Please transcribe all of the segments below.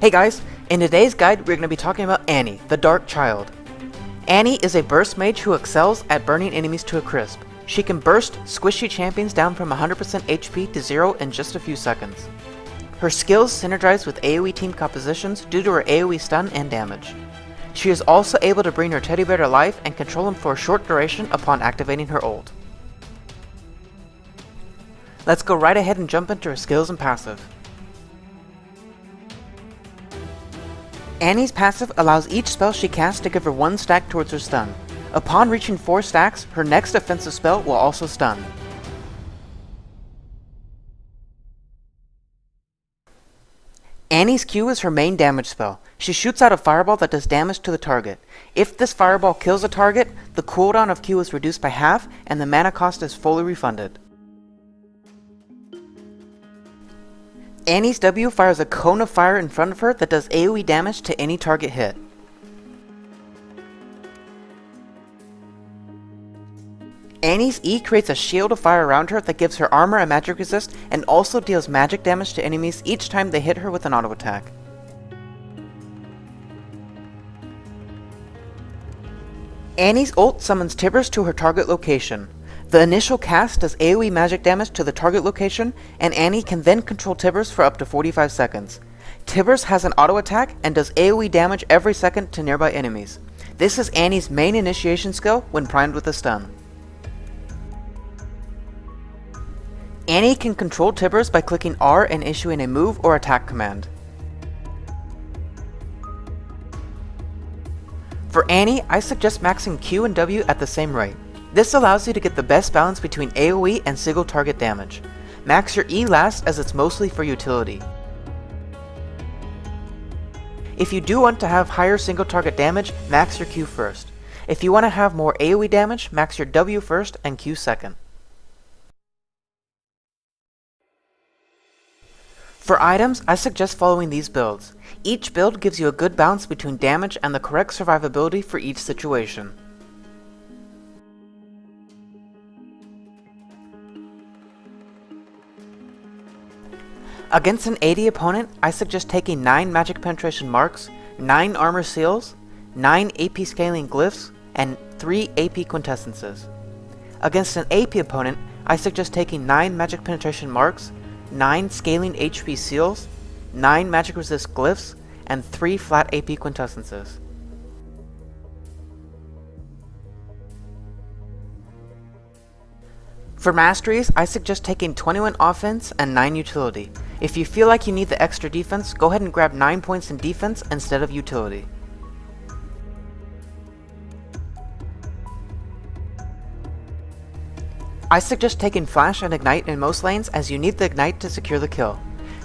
Hey guys, in today's guide we're going to be talking about Annie, the Dark Child. Annie is a burst mage who excels at burning enemies to a crisp. She can burst squishy champions down from 100% HP to 0 in just a few seconds. Her skills synergize with AoE team compositions due to her AoE stun and damage. She is also able to bring her teddy bear to life and control him for a short duration upon activating her ult. Let's go right ahead and jump into her skills and passive. Annie's passive allows each spell she casts to give her 1 stack towards her stun. Upon reaching 4 stacks, her next offensive spell will also stun. Annie's Q is her main damage spell. She shoots out a fireball that does damage to the target. If this fireball kills a target, the cooldown of Q is reduced by half and the mana cost is fully refunded. Annie's W fires a cone of fire in front of her that does AoE damage to any target hit. Annie's E creates a shield of fire around her that gives her armor and magic resist and also deals magic damage to enemies each time they hit her with an auto attack. Annie's ult summons Tibbers to her target location. The initial cast does AoE magic damage to the target location, and Annie can then control Tibbers for up to 45 seconds. Tibbers has an auto attack and does AoE damage every second to nearby enemies. This is Annie's main initiation skill when primed with a stun. Annie can control Tibbers by clicking R and issuing a move or attack command. For Annie, I suggest maxing Q and W at the same rate. This allows you to get the best balance between AoE and single target damage. Max your E last as it's mostly for utility. If you do want to have higher single target damage, max your Q first. If you want to have more AoE damage, max your W first and Q second. For items, I suggest following these builds. Each build gives you a good balance between damage and the correct survivability for each situation. Against an AD opponent, I suggest taking 9 magic penetration marks, 9 armor seals, 9 AP scaling glyphs, and 3 AP quintessences. Against an AP opponent, I suggest taking 9 magic penetration marks, 9 scaling HP seals, 9 magic resist glyphs, and 3 flat AP quintessences. For Masteries, I suggest taking 21 offense and 9 utility. If you feel like you need the extra defense, go ahead and grab 9 points in defense instead of utility. I suggest taking Flash and Ignite in most lanes as you need the Ignite to secure the kill.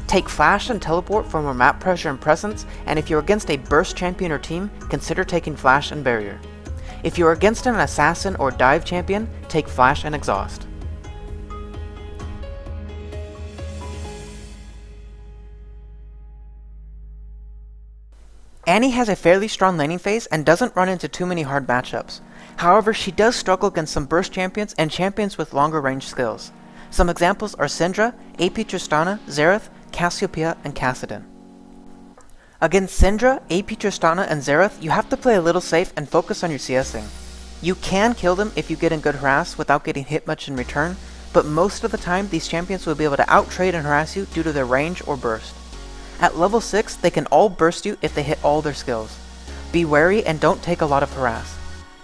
Take Flash and Teleport for more map pressure and presence, and if you're against a burst champion or team, consider taking Flash and Barrier. If you're against an Assassin or Dive champion, take Flash and Exhaust. Annie has a fairly strong laning phase and doesn't run into too many hard matchups. However, she does struggle against some burst champions and champions with longer range skills. Some examples are Syndra, AP Tristana, Xerath, Cassiopeia, and Kassadin. Against Syndra, AP Tristana, and Xerath, you have to play a little safe and focus on your CSing. You can kill them if you get in good harass without getting hit much in return, but most of the time these champions will be able to out-trade and harass you due to their range or burst. At level 6, they can all burst you if they hit all their skills. Be wary and don't take a lot of harass.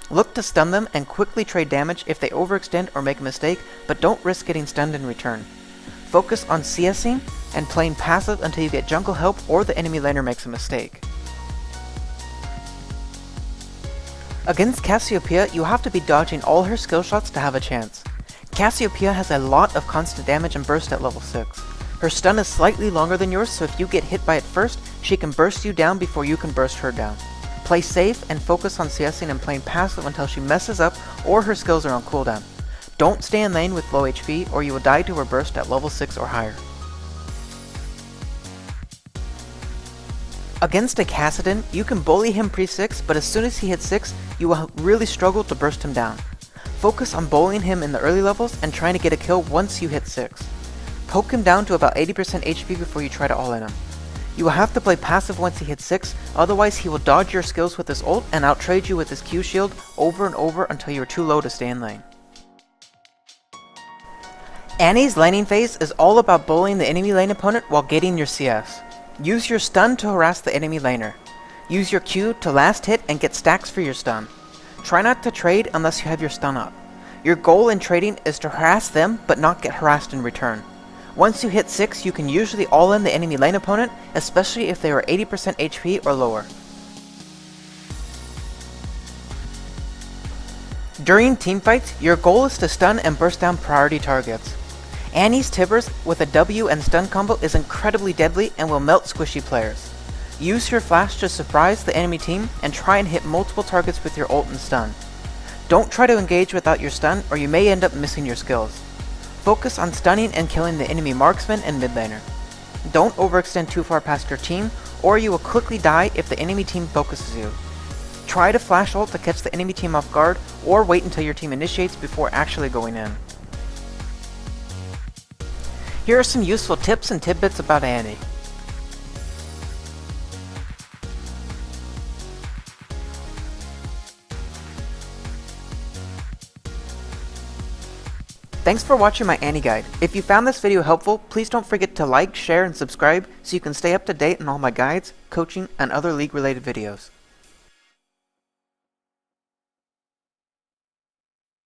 Look to stun them and quickly trade damage if they overextend or make a mistake, but don't risk getting stunned in return. Focus on CSing and playing passive until you get jungle help or the enemy laner makes a mistake. Against Cassiopeia, you have to be dodging all her skill shots to have a chance. Cassiopeia has a lot of constant damage and burst at level 6. Her stun is slightly longer than yours, so if you get hit by it first, she can burst you down before you can burst her down. Play safe and focus on CSing and playing passive until she messes up or her skills are on cooldown. Don't stay in lane with low HP or you will die to her burst at level 6 or higher. Against a Kassadin, you can bully him pre-6, but as soon as he hits 6, you will really struggle to burst him down. Focus on bullying him in the early levels and trying to get a kill once you hit 6. Poke him down to about 80% HP before you try to all-in him. You will have to play passive once he hits 6, otherwise he will dodge your skills with his ult and outtrade you with his Q shield over and over until you are too low to stay in lane. Annie's laning phase is all about bullying the enemy lane opponent while getting your CS. Use your stun to harass the enemy laner. Use your Q to last hit and get stacks for your stun. Try not to trade unless you have your stun up. Your goal in trading is to harass them but not get harassed in return. Once you hit 6, you can usually all in the enemy lane opponent, especially if they are 80% HP or lower. During teamfights, your goal is to stun and burst down priority targets. Annie's Tibbers with a W and stun combo is incredibly deadly and will melt squishy players. Use your flash to surprise the enemy team and try and hit multiple targets with your ult and stun. Don't try to engage without your stun or you may end up missing your skills. Focus on stunning and killing the enemy marksman and mid laner. Don't overextend too far past your team or you will quickly die if the enemy team focuses you. Try to flash ult to catch the enemy team off guard or wait until your team initiates before actually going in. Here are some useful tips and tidbits about Annie. Thanks for watching my Annie guide. If you found this video helpful, please don't forget to like, share, and subscribe so you can stay up to date on all my guides, coaching, and other League related videos.